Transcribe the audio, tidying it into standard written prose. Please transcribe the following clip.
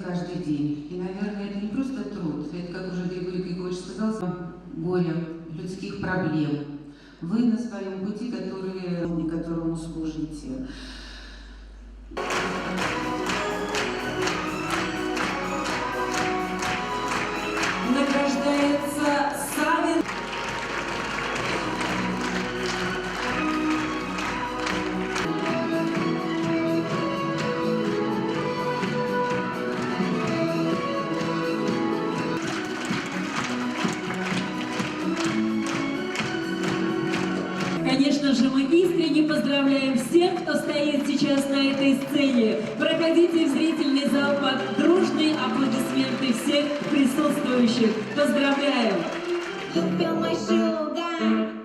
Каждый день. И, наверное, это не просто труд, это, как уже Григорий Григорьевич сказал, горе, людских проблем. Вы на своем пути, которому служите. Награждается Савин. Конечно же, мы искренне поздравляем всех, кто стоит сейчас на этой сцене. Проходите в зрительный зал под дружные аплодисменты всех присутствующих. Поздравляем! You feel my sugar.